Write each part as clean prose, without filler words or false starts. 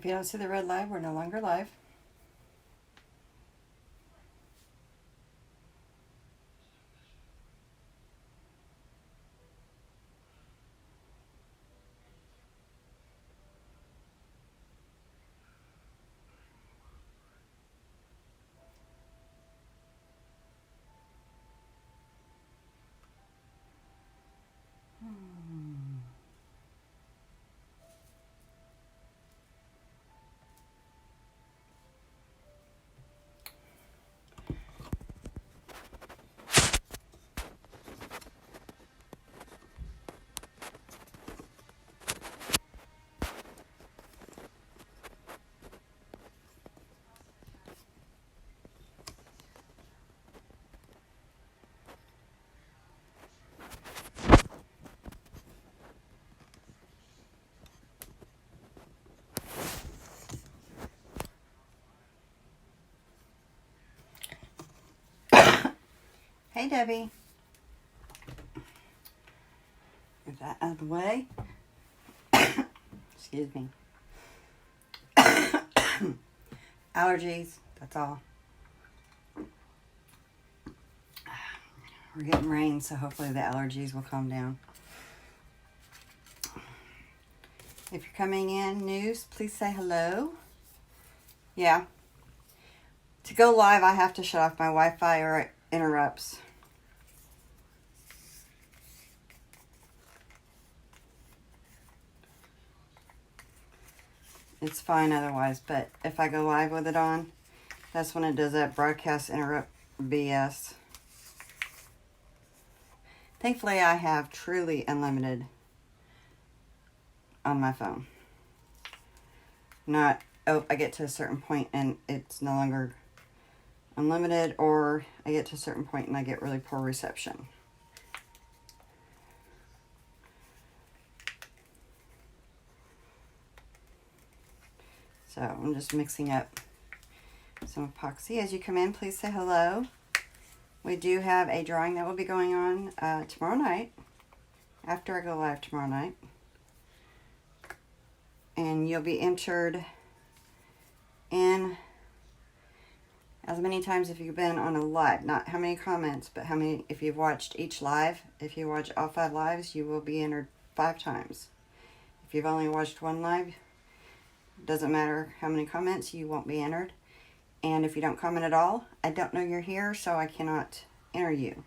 If you don't see the red live, we're no longer live. Hey, Debbie. Get that out of the way. Excuse me. Allergies, that's all. We're getting rain, so hopefully the allergies will calm down. If you're coming in, news, please say hello. Yeah. To go live, I have to shut off my Wi-Fi or it interrupts. It's fine otherwise, but if I go live with it on, that's when it does that broadcast interrupt BS. Thankfully, I have truly unlimited on my phone. Not, oh, I get to a certain point and it's no longer unlimited, or I get to a certain point and I get really poor reception. So I'm just mixing up some epoxy. As you come in, please say hello. We do have a drawing that will be going on tomorrow night, after I go live tomorrow night. And you'll be entered in as many times if you've been on a live. Not how many comments, but how many, if you've watched each live. If you watch all 5 lives, you will be entered 5 times. If you've only watched 1 live, doesn't matter how many comments, you won't be entered. And if you don't comment at all, I don't know you're here, so I cannot enter you.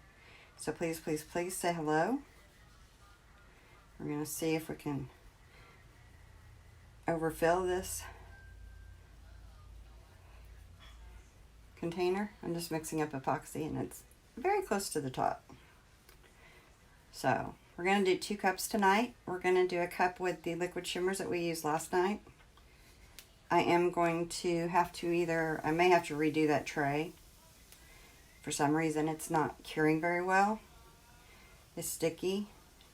So please, please, please say hello. We're going to see if we can overfill this container. I'm just mixing up epoxy and it's very close to the top. So we're going to do 2 cups tonight. We're going to do a cup with the liquid shimmers that we used last night. I am going to have to I may have to redo that tray. For some reason it's not curing very well. It's sticky.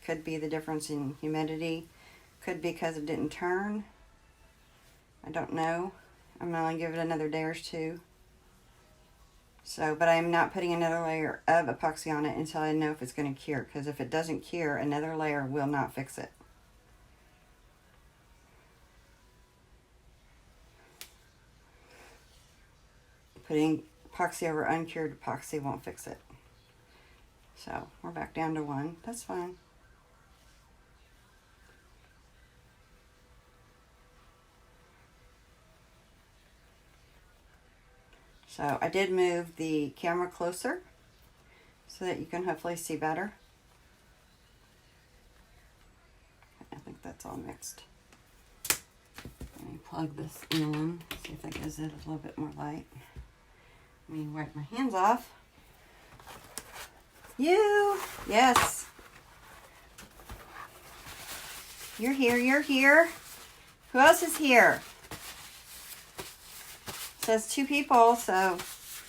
Could be the difference in humidity. Could be because it didn't turn. I don't know. I'm going to give it another day or 2. So, but I'm not putting another layer of epoxy on it until I know if it's going to cure. Because if it doesn't cure, another layer will not fix it. Putting epoxy over uncured epoxy won't fix it. So we're back down to 1. That's fine. So I did move the camera closer so that you can hopefully see better. I think that's all mixed. Let me plug this in, see if that gives it a little bit more light. Let me wipe my hands off. You, yes. You're here, you're here. Who else is here? It says 2 people, so,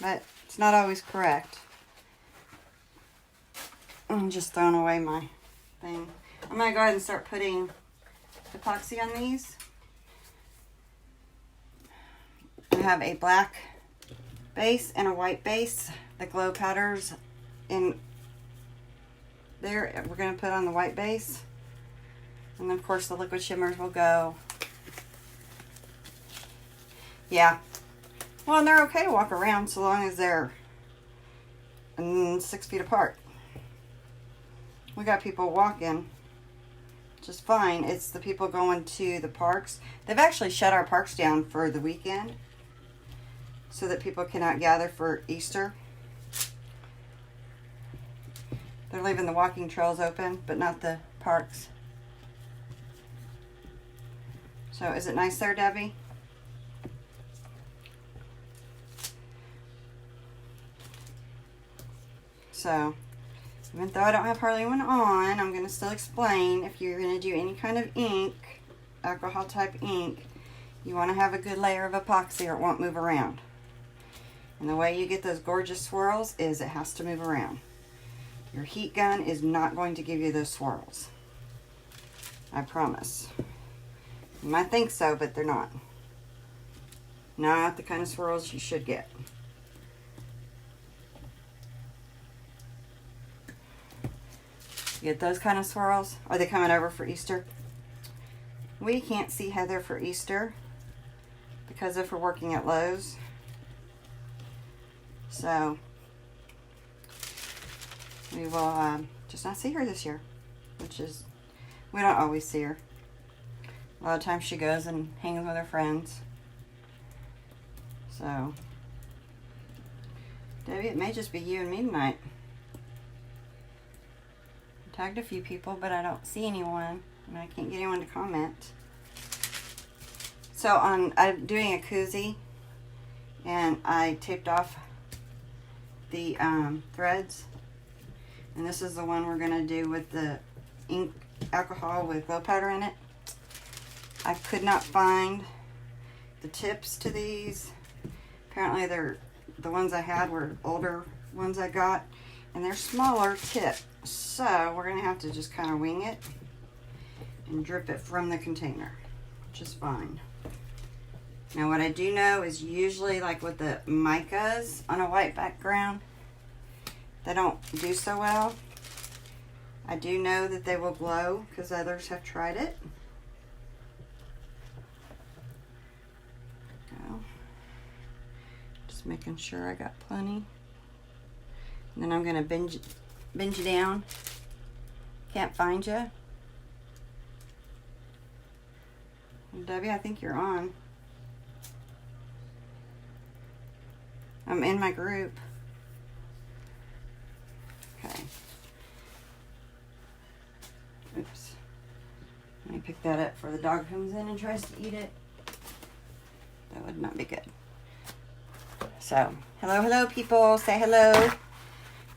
but it's not always correct. I'm just throwing away my thing. I'm going to go ahead and start putting epoxy on these. I have a black base and a white base. The glow powders in there, we're going to put on the white base. And then of course the liquid shimmers will go Yeah. Well, and they're okay to walk around so long as they're 6 feet apart. We got people walking just fine. It's the people going to the parks. They've actually shut our parks down for the weekend so that people cannot gather for Easter. They're leaving the walking trails open, but not the parks. So is it nice there, Debbie? So, even though I don't have hardly one on, I'm going to still explain. If you're going to do any kind of ink, alcohol type ink, you want to have a good layer of epoxy or it won't move around. And the way you get those gorgeous swirls is it has to move around. Your heat gun is not going to give you those swirls. I promise. You might think so, but they're not. Not the kind of swirls you should get. You get those kind of swirls? Are they coming over for Easter? We can't see Heather for Easter because of her working at Lowe's. So we will just not see her this year, which is, we don't always see her. A lot of times she goes and hangs with her friends. So, Debbie, it may just be you and me tonight. I tagged a few people, but I don't see anyone, and I can't get anyone to comment. So I'm doing a koozie, and I taped off the threads, and this is the one we're going to do with the ink alcohol with glow powder in it. I could not find the tips to these. Apparently the ones I had were older ones I got, and they're smaller tip. So we're going to have to just kind of wing it and drip it from the container, which is fine. Now what I do know is usually like with the micas on a white background, they don't do so well. I do know that they will glow because others have tried it. Go. Just making sure I got plenty. And then I'm going to bend you down. Can't find you. Debbie, I think you're on. I'm in my group. Okay. Oops. Let me pick that up before the dog comes in and tries to eat it. That would not be good. So, hello people. Say hello.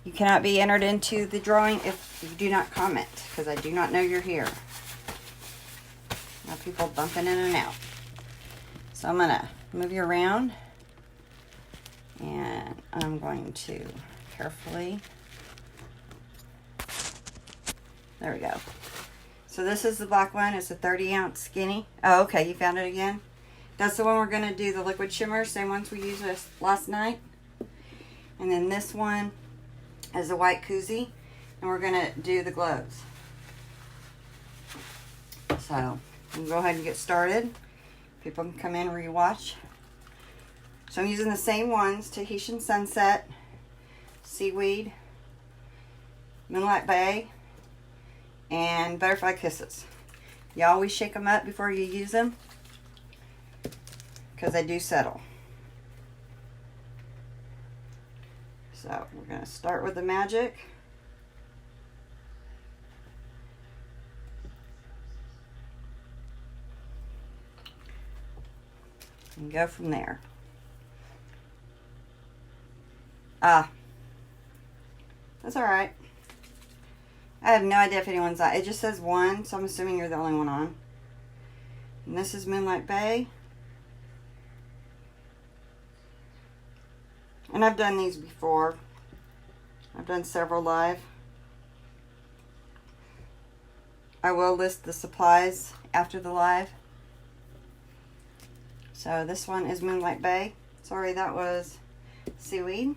You cannot be entered into the drawing if you do not comment, because I do not know you're here. Now people bumping in and out. So I'm going to move you around, and I'm going to carefully, there we go. So this is the black one. It's a 30-ounce skinny. Oh, okay, you found it again? That's the one we're going to do the liquid shimmers, same ones we used last night. And then this one is a white koozie, and we're going to do the glows. So we'll go ahead and get started. People can come in and rewatch. So I'm using the same ones: Tahitian Sunset, Seaweed, Moonlight Bay, and Butterfly Kisses. You always shake them up before you use them because they do settle. So we're going to start with the magic. And go from there. That's all right. I have no idea if anyone's on. It just says one, so I'm assuming you're the only one on. And this is Moonlight Bay. And I've done these before. I've done several live. I will list the supplies after the live. So this one is Moonlight Bay. Sorry, that was Seaweed.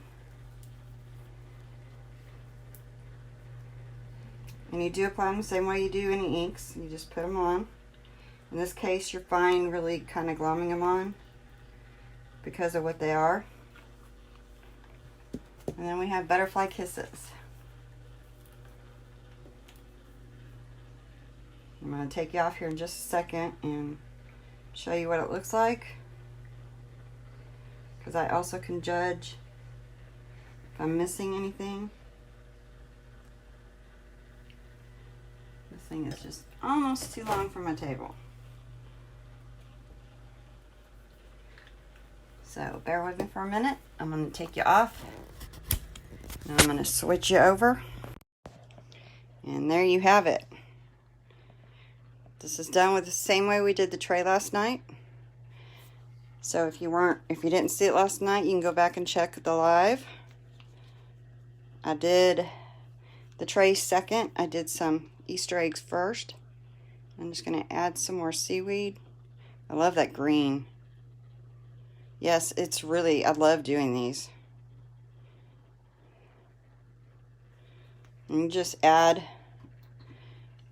And you do apply them the same way you do any inks. You just put them on. In this case, you're fine really kind of glomming them on. because of what they are. And then we have Butterfly Kisses. I'm going to take you off here in just a second and show you what it looks like, because I also can judge if I'm missing anything. This thing is just almost too long for my table. So bear with me for a minute. I'm going to take you off. And I'm going to switch you over. And there you have it. This is done with the same way we did the tray last night. So if you didn't see it last night, you can go back and check the live. I did the tray second. I did some Easter eggs first. I'm just going to add some more seaweed. I love that green. Yes, it's really, I love doing these. And just add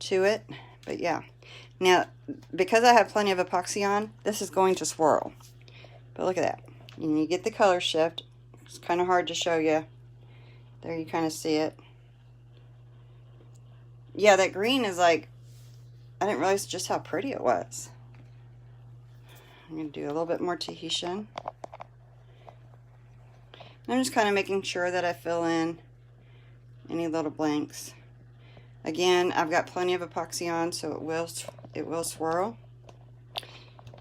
to it. But yeah. Now, because I have plenty of epoxy on, this is going to swirl. But look at that. And you get the color shift. It's kind of hard to show you. There you kind of see it. Yeah, that green is like, I didn't realize just how pretty it was. I'm going to do a little bit more Tahitian. I'm just kind of making sure that I fill in any little blanks. Again, I've got plenty of epoxy on, so it will swirl.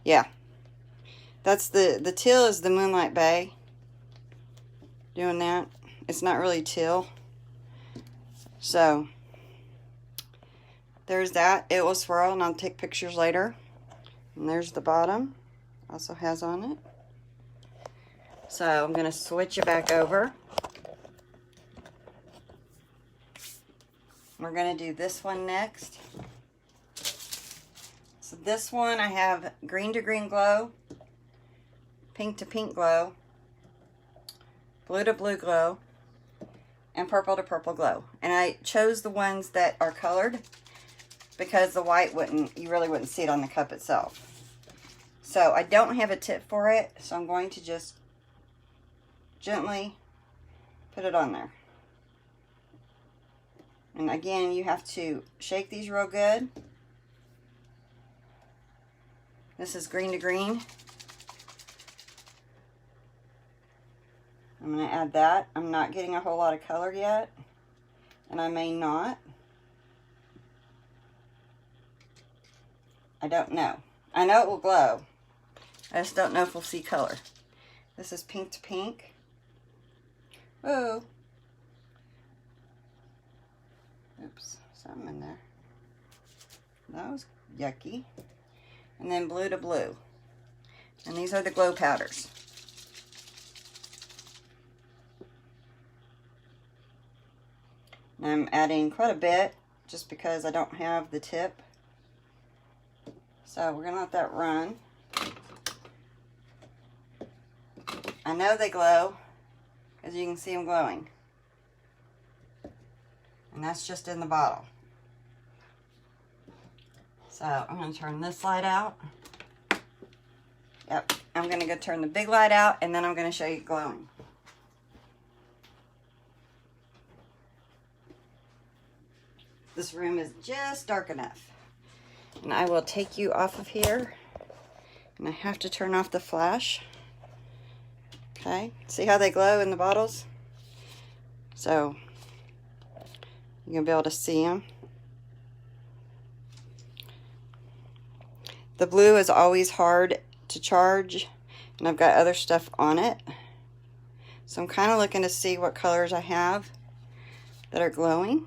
Yeah. That's the teal is the Moonlight Bay. Doing that. It's not really teal. So there's that. It will swirl, and I'll take pictures later. And there's the bottom. Also has on it. So I'm going to switch it back over. We're going to do this one next. So this one I have green to green glow, pink to pink glow, blue to blue glow, and purple to purple glow. And I chose the ones that are colored because the white you really wouldn't see it on the cup itself. So I don't have a tip for it, so I'm going to just gently put it on there. And again, you have to shake these real good. This is green to green. I'm going to add that. I'm not getting a whole lot of color yet, and I may not. I don't know. I know it will glow. I just don't know if we'll see color. This is pink to pink. Whoa. Oops, something in there. That was yucky. And then blue to blue. And these are the glow powders. And I'm adding quite a bit just because I don't have the tip. So we're going to let that run. I know they glow, as you can see them glowing. And that's just in the bottle. So I'm going to turn this light out. Yep, I'm going to go turn the big light out, and then I'm going to show you glowing. This room is just dark enough. And I will take you off of here. And I have to turn off the flash. Okay, see how they glow in the bottles? So you're going to be able to see them. The blue is always hard to charge, and I've got other stuff on it. So I'm kind of looking to see what colors I have that are glowing.